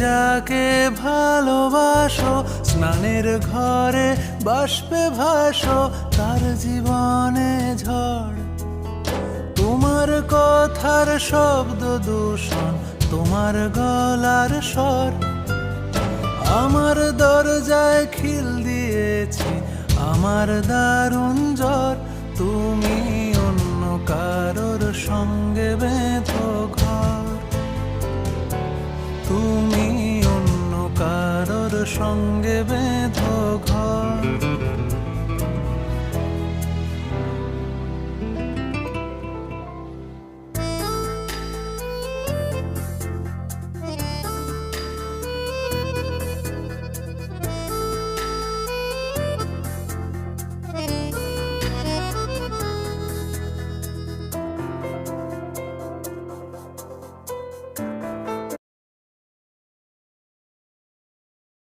যাকে ভালোবাসো, স্নানের ঘরে বাষ্পে ভাসো, তার জীবনে ঝড়। তোমার কথার শব্দ দূষণ, তোমার গলার স্বর। আমার দরজায় খিল দিয়েছি, আমার দারুণ জ্বর। তুমি অন্য কারোর সঙ্গে বেঁধো ঘর, তুমি অন্য কারোর সঙ্গে বেঁধো ঘর।